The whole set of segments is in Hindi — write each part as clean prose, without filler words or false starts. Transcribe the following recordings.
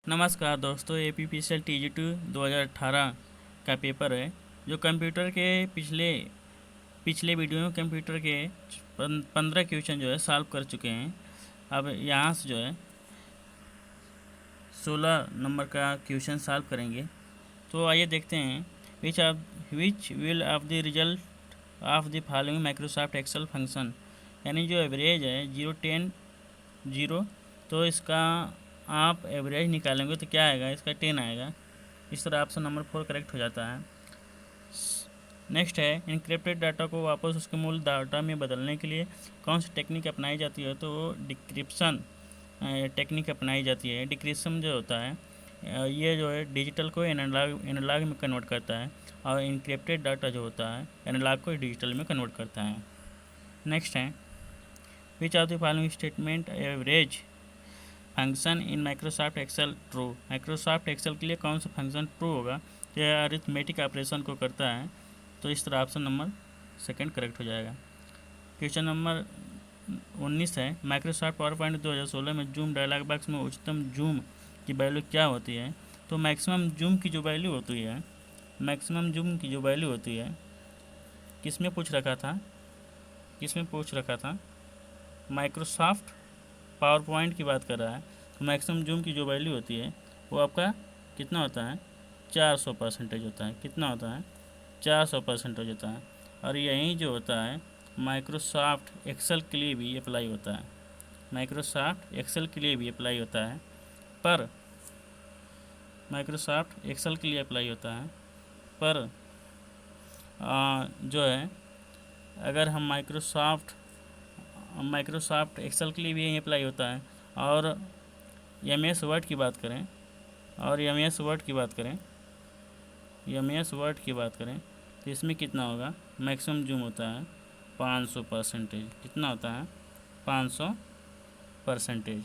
नमस्कार दोस्तों, APPCL TG2 2018 का पेपर है जो कंप्यूटर के पिछले पिछले वीडियो में कंप्यूटर के 15 क्वेश्चन जो है सॉल्व कर चुके हैं। अब यहाँ से जो है 16 नंबर का क्वेश्चन सॉल्व करेंगे। तो आइए देखते हैं which will of the result of the following Microsoft Excel function, यानी जो एवरेज है 0 10 0, तो इसका आप एवरेज निकालेंगे तो क्या आएगा, इसका 10 आएगा। इस तरह ऑप्शन नंबर 4 करेक्ट हो जाता है। नेक्स्ट है इनक्रिप्टेड डाटा को वापस उसके मूल डाटा में बदलने के लिए कौन सी टेक्निक अपनाई जाती है, तो वो डिक्रिप्शन टेक्निक अपनाई जाती है। डिक्रिप्शन जो होता है ये जो है डिजिटल को एनालॉग में कन्वर्ट करता है, और इनक्रिप्टेड डाटा जो होता है एनालॉग को डिजिटल में कन्वर्ट करता है। नेक्स्ट है which of the following statement average function in Microsoft Excel true. Microsoft Excel के लिए कौन सा फंक्शन ट्रू होगा, यह अरिथमेटिक ऑपरेशन को करता है। तो इस तरह ऑप्शन नंबर 2 करेक्ट हो जाएगा। क्वेश्चन नंबर 19 है माइक्रोसॉफ्ट पावर पॉइंट 2016 में जूम डायलॉग बॉक्स में उच्चतम जूम की वैल्यू क्या होती है। तो मैक्सिमम जूम की जो वैल्यू होती है, मैक्सिमम जूम की जो वैल्यू होती है किसमें पूछ रखा था, माइक्रोसॉफ्ट पावर पॉइंट की बात कर रहा है। तो मैक्सिमम जूम की जो वैल्यू होती है वो आपका कितना होता है, 400% होता है। कितना होता है, 400% होता है। और यही जो होता है माइक्रोसॉफ्ट एक्सेल के लिए भी अप्लाई होता है। माइक्रोसॉफ्ट एक्सेल के लिए भी अप्लाई होता है, पर माइक्रोसॉफ्ट एक्सेल के लिए अप्लाई होता है पर जो है अगर हम माइक्रोसॉफ्ट एक्सेल के लिए भी यही अप्लाई होता है, और MS वर्ड की बात करें तो इसमें कितना होगा, मैक्सिमम जूम होता है 500%। कितना होता है, 500%।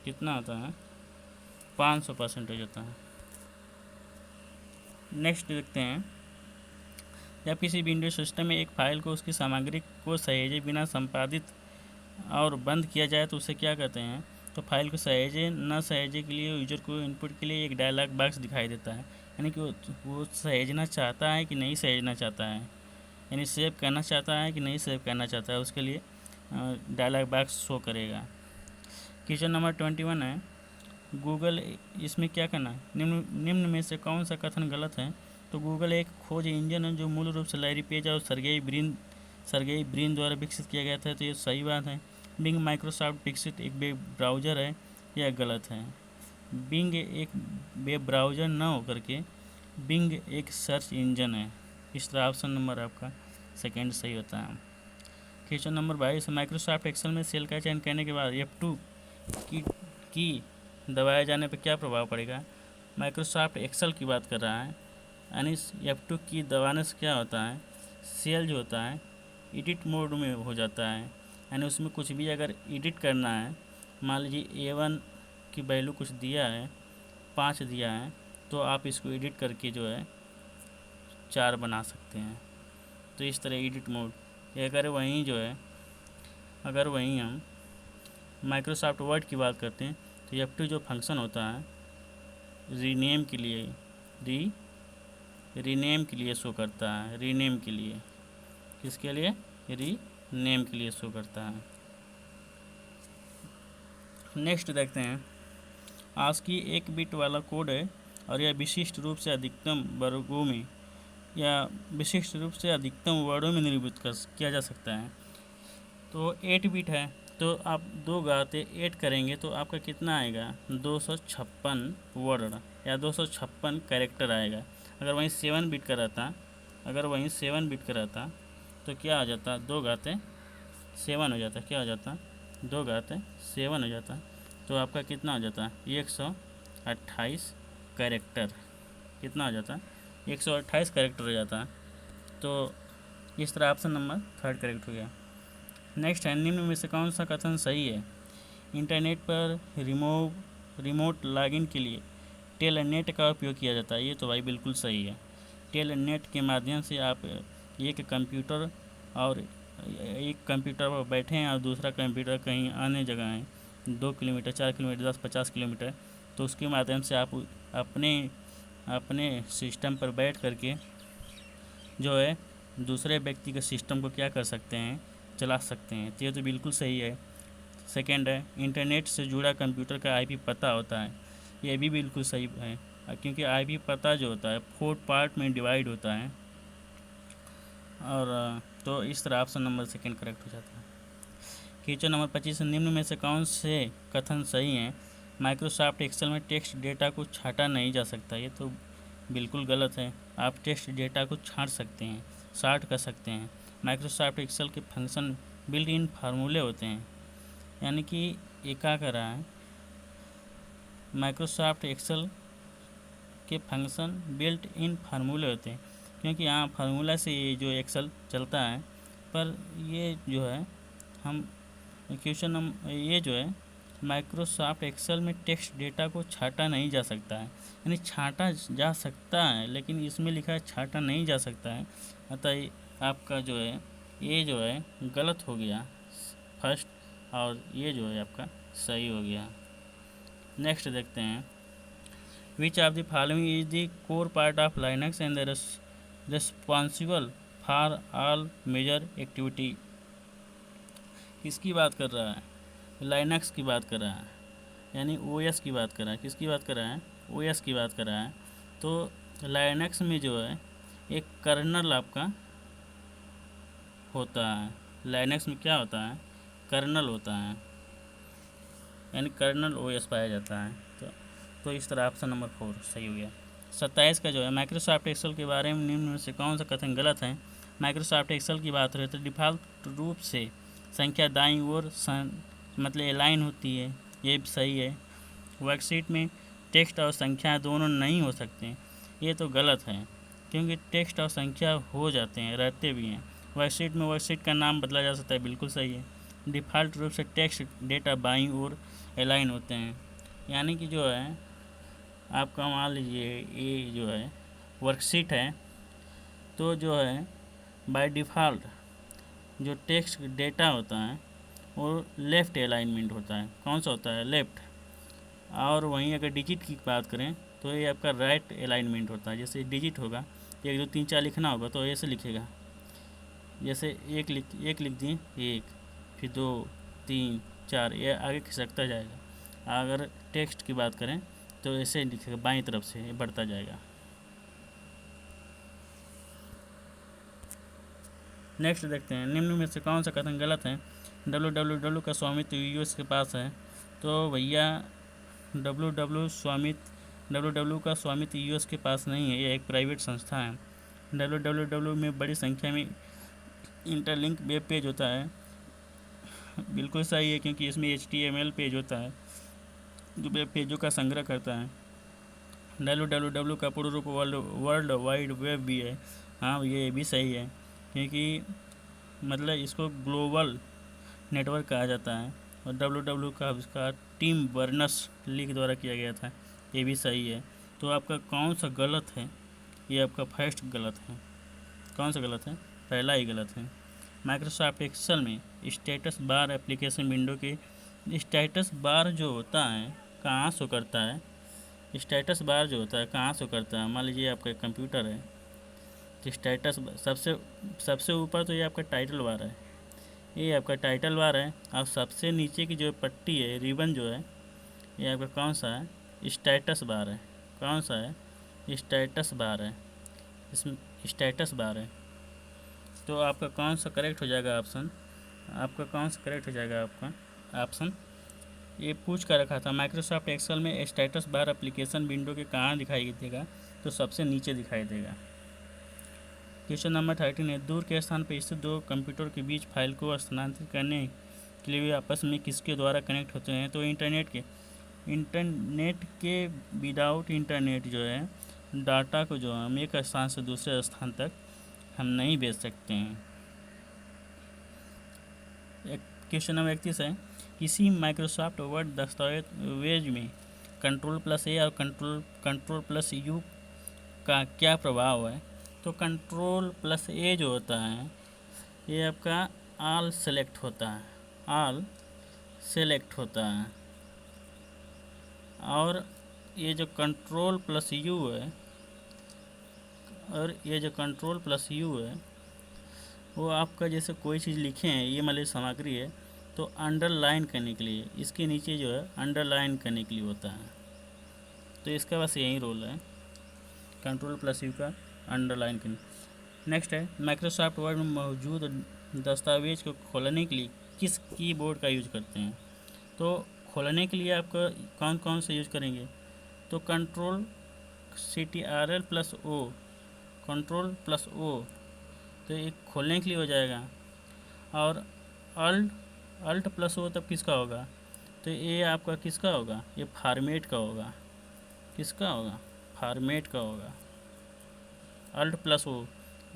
कितना होता है, 500% होता है। नेक्स्ट देखते हैं, जब किसी विंडो सिस्टम में एक फाइल को उसकी सामग्री को सहेजे बिना संपादित और बंद किया जाए तो उसे क्या कहते हैं। तो फाइल को सहेजे न सहेजे के लिए यूजर को इनपुट के लिए एक डायलॉग बॉक्स दिखाई देता है, यानी कि वो सहेजना चाहता है कि नहीं सहेजना चाहता है, यानी सेव करना चाहता है कि नहीं सेव करना चाहता है, उसके लिए डायलॉग बॉक्स शो करेगा। क्वेश्चन नंबर 21 है गूगल, इसमें क्या करना है, निम्न में से कौन सा कथन गलत है। तो गूगल एक खोज इंजन है जो मूल रूप से लैरी पेज और सर्गेई ब्रिन द्वारा विकसित किया गया था, तो ये सही बात है। बिंग माइक्रोसॉफ्ट विकसित एक वेब ब्राउज़र है, यह गलत है। बिंग एक वेब ब्राउज़र न होकर के बिंग एक सर्च इंजन है। इस तरह ऑप्शन नंबर आपका 2 सही होता है। क्वेश्चन नंबर 22 माइक्रोसॉफ्ट एक्सेल में सेल का चयन करने के बाद F2 की दबाए जाने पर क्या प्रभाव पड़ेगा। माइक्रोसॉफ्ट एक्सेल की बात कर रहा है, यानी F2 की दबाने से क्या होता है, सेल जो होता है एडिट मोड में हो जाता है, यानी उसमें कुछ भी अगर एडिट करना है, मान लीजिए A1 की वैल्यू कुछ दिया है, 5 दिया है, तो आप इसको एडिट करके जो है 4 बना सकते हैं। तो इस तरह एडिट मोड। अगर वहीं हम माइक्रोसॉफ्ट वर्ड की बात करते हैं तो F2 जो फंक्शन होता है रीनेम के लिए शो करता है। रीनेम के लिए, किसके लिए, रीनेम के लिए शो करता है। नेक्स्ट देखते हैं, ASCII एक बिट वाला कोड है और यह विशिष्ट रूप से अधिकतम वर्गों में या विशिष्ट रूप से अधिकतम वर्डों में निरूपित किया जा सकता है। तो 8 बिट है, तो आप 2 घाते 8 करेंगे तो आपका कितना आएगा, 256 वर्ड या 256 कैरेक्टर आएगा। अगर वहीं 7 बिट का रहता तो क्या आ जाता, 2 घाते 7 हो जाता। क्या हो जाता, 2 घाते 7 हो जाता। तो आपका कितना हो जाता, 128 कैरेक्टर। कितना हो जाता, 128 कैरेक्टर हो जाता। तो इस तरह ऑप्शन नंबर 3 करेक्ट हो गया। नेक्स्ट है निम्न में से कौन सा कथन सही है। इंटरनेट पर रिमोट लॉगिन के लिए टेलनेट का उपयोग किया जाता है। ये तो भाई बिल्कुल सही है। टेलनेट के माध्यम से आप एक कंप्यूटर पर बैठे हैं और दूसरा कंप्यूटर कहीं अन्य जगह है, 2 किलोमीटर 4 किलोमीटर 10 50 किलोमीटर, तो तो उसके माध्यम से आप अपने अपने सिस्टम पर बैठ करके जो है दूसरे व्यक्ति के सिस्टम को क्या कर सकते हैं, चला सकते हैं। तो ये तो बिल्कुल सही है। सेकेंड है, इंटरनेट से जुड़ा कंप्यूटर का आईपी पता होता है। ये भी बिल्कुल सही है, क्योंकि आईपी पता जो होता है 4 पार्ट में डिवाइड होता है। और तो इस तरह ऑप्शन नंबर सेकेंड करेक्ट हो जाता है। क्वेश्चन नंबर 25, निम्न में से कौन से कथन सही हैं? माइक्रोसॉफ्ट एक्सेल में टेक्स्ट डेटा को छाटा नहीं जा सकता। ये तो बिल्कुल गलत है। आप टेक्स्ट डेटा को छाट सकते हैं, शार्ट कर सकते हैं। माइक्रोसॉफ्ट एक्सेल के फंक्शन बिल्ट इन फार्मूले होते हैं, यानी कि ये क्या कर रहा है, माइक्रोसॉफ्ट एक्सेल के फंक्शन बिल्ट इन फार्मूले होते हैं, क्योंकि यहाँ फार्मूला से ये जो एक्सेल चलता है। पर ये जो है हम क्वेश्चन ये जो है माइक्रोसॉफ्ट एक्सेल में टेक्स्ट डेटा को छाटा नहीं जा सकता है, यानी छाटा जा सकता है, लेकिन इसमें लिखा है छाटा नहीं जा सकता है। अतः आपका जो है ये जो है गलत हो गया फर्स्ट, और ये जो है आपका सही हो गया। नेक्स्ट देखते हैं, which of the following is the core part of Linux and the responsible for all major activity. किसकी बात कर रहा है? लाइनक्स की बात कर रहा है, यानी ओएस की बात कर रहा है। किसकी बात कर रहा है? ओएस की बात कर रहा है। तो लाइनक्स में जो है एक कर्नल आपका होता है। लाइनक्स में क्या होता है? कर्नल होता है, यानी कर्नल ओएस पाया जाता है। तो इस तरह ऑप्शन नंबर 4 सही हो गया। 27 का जो है, माइक्रोसॉफ्ट एक्सेल के बारे में निम्न में से कौन सा कथन गलत है? माइक्रोसॉफ्ट एक्सेल की बात हो तो डिफ़ॉल्ट रूप से संख्या दाईं ओर मतलब अलाइन होती है, ये भी सही है। वर्कशीट में टेक्स्ट और संख्या दोनों नहीं हो सकते, ये तो गलत है, क्योंकि टेक्स्ट और संख्या हो जाते हैं, रहते भी हैं। वर्कशीट में वर्कशीट का नाम बदला जा सकता है, बिल्कुल सही है। डिफ़ॉल्ट रूप से टेक्स्ट डेटा बाईं ओर अलाइन होते हैं, यानी कि जो है आपका मान लीजिए ये जो है वर्कशीट है, तो जो है बाय डिफ़ॉल्ट जो टेक्स्ट डेटा होता है वो लेफ़्ट अलाइनमेंट होता है। कौन सा होता है? लेफ़्ट। और वहीं अगर डिजिट की बात करें तो ये आपका राइट अलाइनमेंट होता है। जैसे डिजिट होगा, 1 2 3 4 लिखना होगा तो ऐसे लिखेगा, जैसे एक लिख दिए, 1, फिर 2 3 4, ये आगे खिसकता जाएगा। अगर टेक्स्ट की बात करें तो ऐसे लिखेगा, बाईं तरफ से ये बढ़ता जाएगा। नेक्स्ट देखते हैं, निम्न में से कौन सा कथन गलत है? www का स्वामित्व यूएस के पास है। तो भैया www का स्वामित्व यूएस के पास नहीं है, ये एक प्राइवेट संस्था है। www में बड़ी संख्या में इंटरलिंक वेब पेज होता है, बिल्कुल सही है, क्योंकि इसमें HTML पेज होता है जो वेब पेजों का संग्रह करता है। www का पूर्ण रूप वर्ल्ड वाइड वेब भी है। हाँ, ये भी सही है, क्योंकि मतलब इसको ग्लोबल नेटवर्क कहा जाता है। और www का आविष्कार टिम बर्नर्स-ली के द्वारा किया गया था, ये भी सही है। तो आपका कौन सा गलत है? ये आपका फर्स्ट गलत है। कौन सा गलत है? पहला ही गलत है। माइक्रोसॉफ्ट एक्सेल में स्टेटस बार एप्लीकेशन विंडो के स्टेटस बार जो होता है कहाँ शो करता है? स्टेटस बार जो होता है कहाँ शो करता है? मान लीजिए आपका कंप्यूटर है तो स्टेटस सबसे ऊपर तो ये आपका टाइटल बार है, ये आपका टाइटल बार है। और सबसे नीचे की जो पट्टी है, रिबन जो है, ये आपका कौन सा है? स्टेटस बार है। कौन सा है? स्टेटस बार है, इसमें स्टेटस बार है। तो आपका कौन सा करेक्ट हो जाएगा ऑप्शन? आपका कौन सा करेक्ट हो जाएगा? आपका ऑप्शन ये पूछ कर रखा था, माइक्रोसॉफ्ट एक्सेल में स्टेटस बार एप्लीकेशन विंडो के कहाँ दिखाई देगा? तो सबसे नीचे दिखाई देगा। क्वेश्चन नंबर 13 है, दूर के स्थान पर स्थित दो कंप्यूटर के बीच फाइल को स्थानांतरित करने के लिए वे आपस में किसके द्वारा कनेक्ट होते हैं? तो इंटरनेट के विदाउट इंटरनेट जो है डाटा को जो हम एक स्थान से दूसरे स्थान तक हम नहीं भेज सकते हैं। क्वेश्चन नंबर 31 है, किसी माइक्रोसॉफ्ट वर्ड दस्तावेज में Ctrl+A और Ctrl+U का क्या प्रभाव है? तो Ctrl+A जो होता है ये आपका ऑल सेलेक्ट होता है, ऑल सेलेक्ट होता है। और ये जो कंट्रोल प्लस यू है और ये जो कंट्रोल प्लस यू है वो आपका जैसे कोई चीज़ लिखे हैं, ये मान लीजिए सामग्री है, तो अंडरलाइन करने के लिए इसके नीचे जो है अंडरलाइन करने के लिए होता है। तो इसका बस यही रोल है, कंट्रोल प्लस यू का अंडरलाइन करने। नेक्स्ट है माइक्रोसॉफ्ट वर्ड में मौजूद दस्तावेज को खोलने के लिए किस कीबोर्ड का यूज करते हैं। तो खोलने के लिए आपका कौन कौन से यूज करेंगे, तो control CTRL plus O, control plus O, तो एक खोलने के लिए हो जाएगा। और अल्ट प्लस ओ तब किसका होगा, तो ये आपका किसका होगा, ये फॉर्मेट का होगा। किसका होगा, फॉर्मेट का होगा। अल्ट प्लस ओ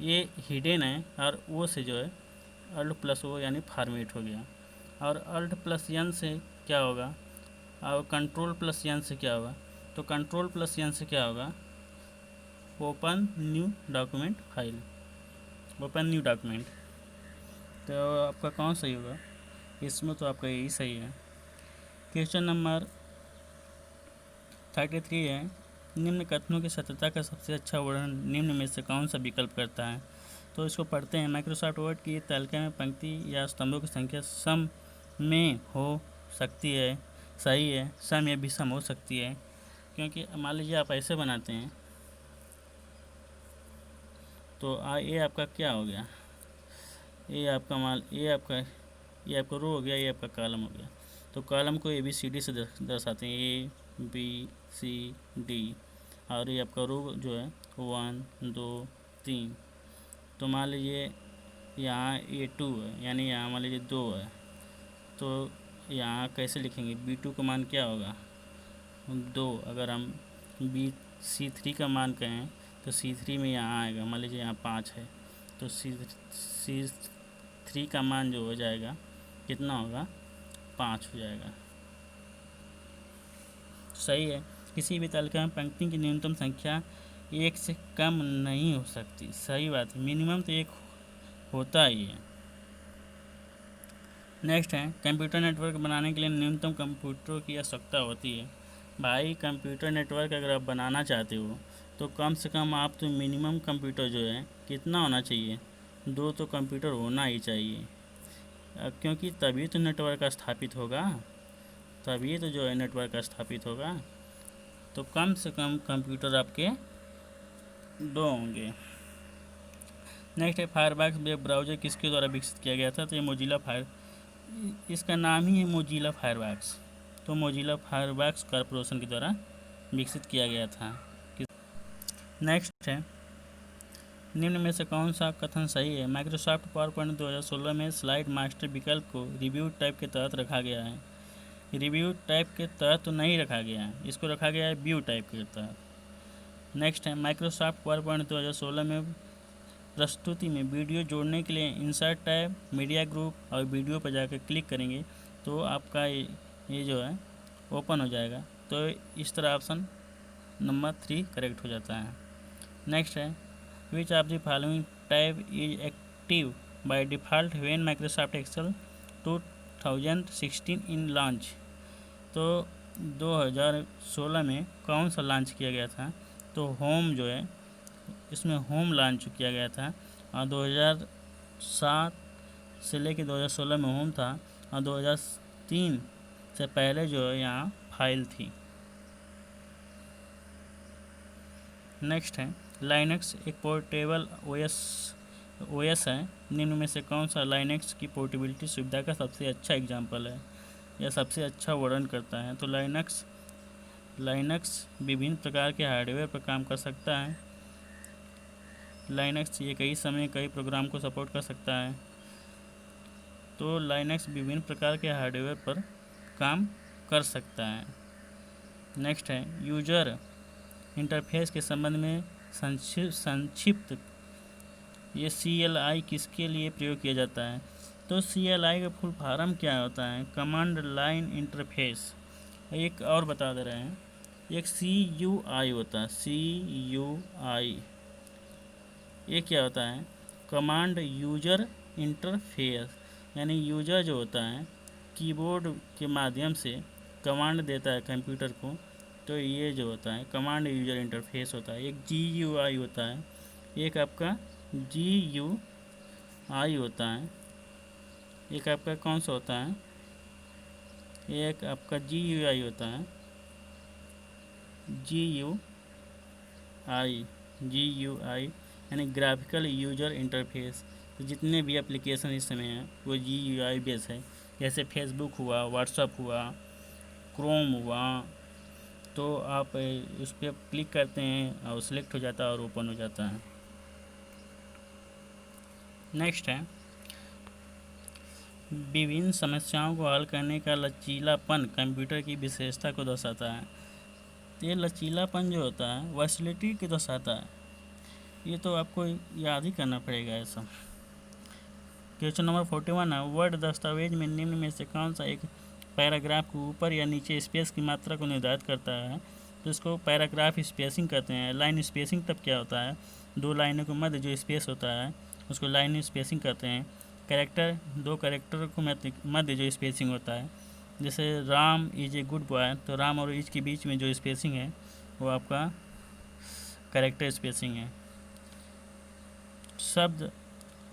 ये हिडन है, और ओ से जो है अल्ट प्लस ओ यानी फॉर्मेट हो गया। और अल्ट प्लस एन से क्या होगा, और कंट्रोल प्लस एन से क्या होगा, तो कंट्रोल प्लस एन से क्या होगा, open new document file, open new document. तो आपका कौन सही होगा, इसमें तो आपका यही सही है। क्वेश्चन नंबर 33 है, निम्न कथनों की सत्यता का सबसे अच्छा वर्णन निम्न में से कौन सा विकल्प करता है। तो इसको पढ़ते हैं। माइक्रोसॉफ्ट वर्ड की तालिका में पंक्ति या स्तंभों की संख्या सम में हो सकती है, सही है। सम या विषम हो सकती है, क्योंकि मान लीजिए आप ऐसे बनाते हैं तो ये आपका क्या हो गया, ये आपका रो हो गया, ये आपका कॉलम हो गया। तो कॉलम को ABCD से दर्शाते हैं, ABCD, और ये आपका रो जो है 1 2 3। तो मान लीजिए यहाँ A2 है, यानी यहाँ मान लीजिए 2 है, तो यहाँ कैसे लिखेंगे, B2 का मान क्या होगा 2। अगर हम C3 का मान कहें तो C3 में यहाँ आएगा, मान लीजिए यहाँ 5 है, तो C3 का मान जो हो जाएगा कितना होगा, 5 हो जाएगा। सही है। किसी भी तालिका में पंक्ति की न्यूनतम संख्या 1 से कम नहीं हो सकती, सही बात है। मिनिमम तो 1 होता ही है। नेक्स्ट है कंप्यूटर नेटवर्क बनाने के लिए न्यूनतम कंप्यूटरों की आवश्यकता होती है। भाई कंप्यूटर नेटवर्क अगर आप बनाना चाहते हो तो कम से कम आप तो मिनिमम कंप्यूटर जो है कितना होना चाहिए, 2 तो कंप्यूटर होना ही चाहिए, क्योंकि तभी तो नेटवर्क स्थापित होगा, तभी तो जो है नेटवर्क स्थापित होगा। तो कम से कम कंप्यूटर आपके 2 होंगे। नेक्स्ट है फायरबॉक्स वेब ब्राउज़र किसके द्वारा विकसित किया गया था। तो ये इसका नाम ही है मोजिला फायरबॉक्स। तो मोजिला फायरबॉक्स कॉर्पोरेशन के द्वारा विकसित किया गया था। नेक्स्ट है निम्न में से कौन सा कथन सही है। माइक्रोसॉफ्ट पावरपॉइंट 2016 में स्लाइड मास्टर विकल्प को रिव्यू टाइप के तहत रखा गया है। रिव्यू टाइप के तहत तो नहीं रखा गया है, इसको रखा गया है व्यू टाइप के तहत। नेक्स्ट है माइक्रोसॉफ्ट पावरपॉइंट 2016 में प्रस्तुति में वीडियो जोड़ने के लिए इंसर्ट टैब, मीडिया ग्रुप और वीडियो पर जाकर क्लिक करेंगे तो आपका ये जो है ओपन हो जाएगा। तो इस तरह ऑप्शन नंबर 3 करेक्ट हो जाता है। नेक्स्ट है which of the following tab is active by default when Microsoft Excel 2016 in launch. तो 2016 में कौन सा लॉन्च किया गया था, तो होम जो है इसमें होम लॉन्च किया गया था, और 2007 से लेकर 2016 में होम था, और 2003 से पहले जो है यहाँ फाइल थी। नेक्स्ट है लाइनक्स एक पोर्टेबल ओएस है। निम्न में से कौन सा लाइनक्स की पोर्टेबिलिटी सुविधा का सबसे अच्छा एग्जाम्पल है या सबसे अच्छा वर्णन करता है। तो लाइनक्स विभिन्न प्रकार के हार्डवेयर पर काम कर सकता है। लाइनक्स ये कई समय कई प्रोग्राम को सपोर्ट कर सकता है। तो लाइनक्स विभिन्न प्रकार के हार्डवेयर पर काम कर सकता है। नेक्स्ट है यूजर इंटरफेस के संबंध में संक्षिप्त ये CLI किसके लिए प्रयोग किया जाता है। तो CLI का फुल फॉर्म क्या होता है, कमांड लाइन इंटरफेस। एक और बता दे रहे हैं, एक CUI होता है, CUI ये क्या होता है, कमांड यूजर इंटरफेस, यानी यूजर जो होता है कीबोर्ड के माध्यम से कमांड देता है कंप्यूटर को तो ये जो होता है कमांड यूजर इंटरफेस होता है। एक GUI होता है, एक आपका GUI होता है, एक आपका कौन सा होता है, एक आपका GUI होता है, GUI यानी ग्राफिकल यूजर इंटरफेस। तो जितने भी एप्लीकेशन इस समय हैं वो GUI बेस है। जैसे फेसबुक हुआ, व्हाट्सअप हुआ, क्रोम हुआ, तो आप उस पर क्लिक करते हैं और सिलेक्ट हो जाता है और ओपन हो जाता है। नेक्स्ट है विभिन्न समस्याओं को हल करने का लचीलापन कंप्यूटर की विशेषता को दर्शाता है। ये लचीलापन जो होता है वर्सैटिलिटी को दर्शाता है। ये तो आपको याद ही करना पड़ेगा ऐसा। क्वेश्चन नंबर 41 है, वर्ड दस्तावेज में निम्न में से कौन सा एक पैराग्राफ को ऊपर या नीचे स्पेस की मात्रा को निर्धारित करता है? तो इसको पैराग्राफ स्पेसिंग कहते हैं। लाइन स्पेसिंग तब क्या होता है, दो लाइनों के मध्य जो स्पेस होता है उसको लाइन स्पेसिंग कहते हैं। कैरेक्टर, दो कैरेक्टर को मध्य जो स्पेसिंग होता है, जैसे Ram is a good boy, तो राम और इज के बीच में जो स्पेसिंग है वो आपका कैरेक्टर स्पेसिंग है। शब्द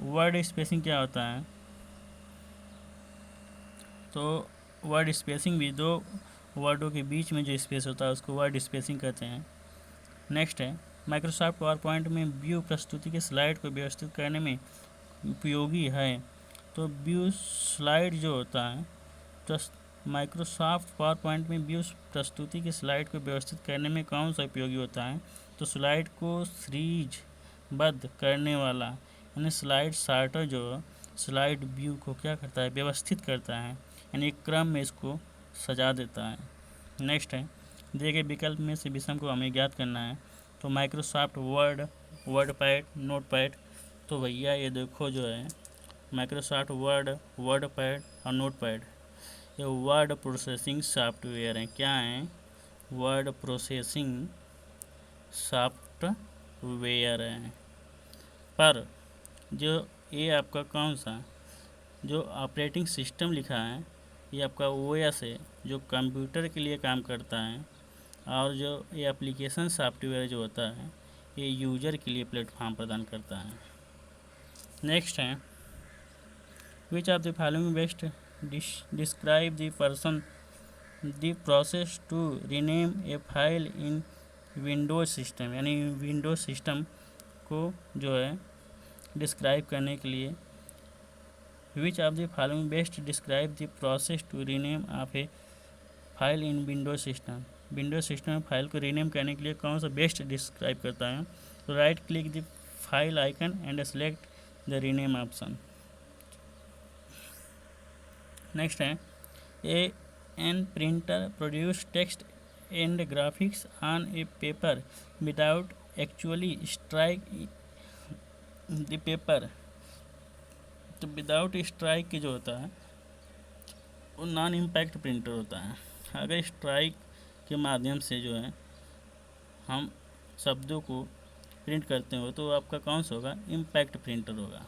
वर्ड स्पेसिंग क्या होता है, तो वर्ड स्पेसिंग भी दो वर्डों के बीच में जो स्पेस होता है उसको वर्ड स्पेसिंग कहते हैं। नेक्स्ट है माइक्रोसॉफ्ट पावर पॉइंट में व्यू प्रस्तुति के स्लाइड को व्यवस्थित करने में उपयोगी है। तो व्यू स्लाइड जो होता है, माइक्रोसॉफ्ट पावर पॉइंट में व्यू प्रस्तुति के स्लाइड को व्यवस्थित करने में कौन सा उपयोगी होता है? तो स्लाइड को सीरीजबद्ध करने वाला यानी स्लाइड सॉर्टर जो स्लाइड व्यू को क्या करता है, व्यवस्थित करता है, यानी एक क्रम में इसको सजा देता है। नेक्स्ट है दिए गए विकल्प में से विषम को हमें ज्ञात करना है। तो माइक्रोसॉफ्ट वर्ड, वर्डपैड, नोटपैड। तो भैया ये देखो जो है माइक्रोसॉफ्ट वर्ड, वर्डपैड और नोटपैड ये वर्ड प्रोसेसिंग सॉफ्टवेयर हैं। क्या हैं? वर्ड प्रोसेसिंग सॉफ्टवेयर हैं। पर जो ये आपका कौन सा जो ऑपरेटिंग सिस्टम लिखा है ये आपका OS है जो कंप्यूटर के लिए काम करता है, और जो ये एप्लीकेशन सॉफ्टवेयर जो होता है ये यूजर के लिए प्लेटफॉर्म प्रदान करता है। नेक्स्ट है which of the following best describe the person the process to rename a file in Windows system, यानी विंडोज सिस्टम को जो है डिस्क्राइब करने के लिए which of the following best describe the process to rename of a file in Windows system. Windows system में फाइल को रीनेम करने के लिए कौन सा बेस्ट डिस्क्राइब करता है? तो right click the file icon and select the rename option. Next है an printer produce text and graphics on a paper without actually strike the paper. तो विदाउट स्ट्राइक के जो होता है वो नॉन इम्पैक्ट प्रिंटर होता है। अगर स्ट्राइक के माध्यम से जो है हम शब्दों को प्रिंट करते हो तो आपका कौन सा होगा? इम्पैक्ट प्रिंटर होगा।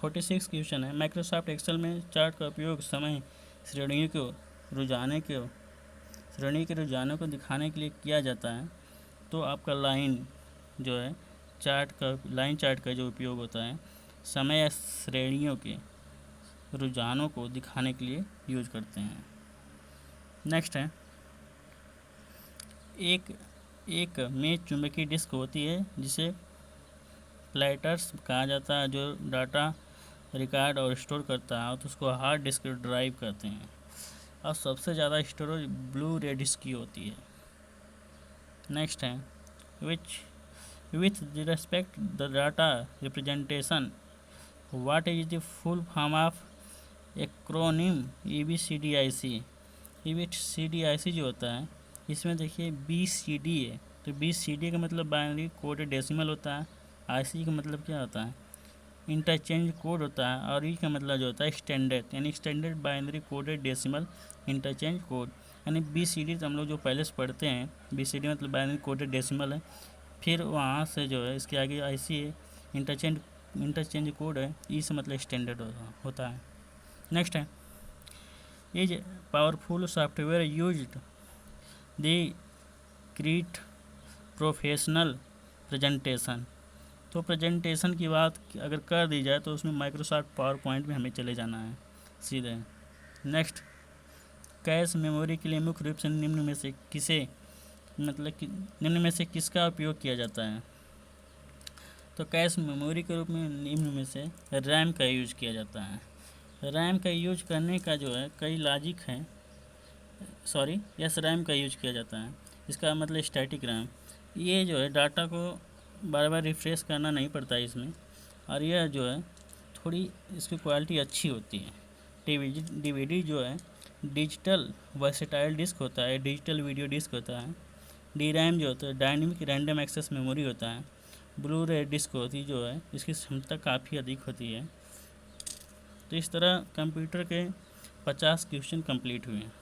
46 क्वेश्चन है माइक्रोसॉफ्ट एक्सेल में चार्ट का उपयोग समय श्रेणी के रुझानों को दिखाने के लिए किया जाता है। तो आपका लाइन जो है लाइन चार्ट का जो उपयोग होता है समय या श्रेणियों के रुझानों को दिखाने के लिए यूज करते हैं। नेक्स्ट है एक में चुंबकीय डिस्क होती है जिसे प्लेटर्स कहा जाता है, जो डाटा रिकॉर्ड और स्टोर करता है, तो उसको हार्ड डिस्क ड्राइव कहते हैं। और सबसे ज़्यादा स्टोरेज ब्लू रे डिस्क की होती है। नेक्स्ट है with respect the data representation what is the full form of acronym EBCDIC। EBCDIC जो होता है इसमें देखिए BCD है, तो BCD का मतलब बाइनरी कोडेड डेसिमल होता है, IC का मतलब क्या होता है? इंटरचेंज कोड होता है, और ई का मतलब जो होता है स्टैंडर्ड, यानी standard binary coded decimal interchange code. यानी BCD तो हम लोग जो पहले से पढ़ते हैं BCD मतलब बाइनरी कोडेड डेसिमल है, फिर वहाँ से जो है इसके आगे IC है, इंटरचेंज कोड है, ई से मतलब स्टैंडर्ड होता है। नेक्स्ट है is powerful software used the create professional presentation. तो प्रेजेंटेशन की बात अगर कर दी जाए तो उसमें माइक्रोसॉफ्ट पावर पॉइंट में हमें चले जाना है सीधे। नेक्स्ट, कैश मेमोरी के लिए मुख्य रूप से निम्न में से किसे मतलब कि निम्न में से किसका उपयोग किया जाता है? तो कैश मेमोरी के रूप में निम्न में से रैम का यूज किया जाता है। रैम का यूज करने का जो है कई लॉजिक हैं, यस रैम का यूज किया जाता है। इसका मतलब स्टैटिक रैम, ये जो है डाटा को बार बार रिफ्रेश करना नहीं पड़ता है इसमें, और यह जो है थोड़ी इसकी क्वालिटी अच्छी होती है। डीवीडी जो है डिजिटल वर्सेटाइल डिस्क होता है, डिजिटल वीडियो डिस्क होता है। डी रैम जो होता है डायनेमिक रैंडम एक्सेस मेमोरी होता है। ब्लू रे डिस्क होती जो है इसकी क्षमता काफ़ी अधिक होती है। तो इस तरह कंप्यूटर के 50 क्वेश्चन कंप्लीट हुए हैं।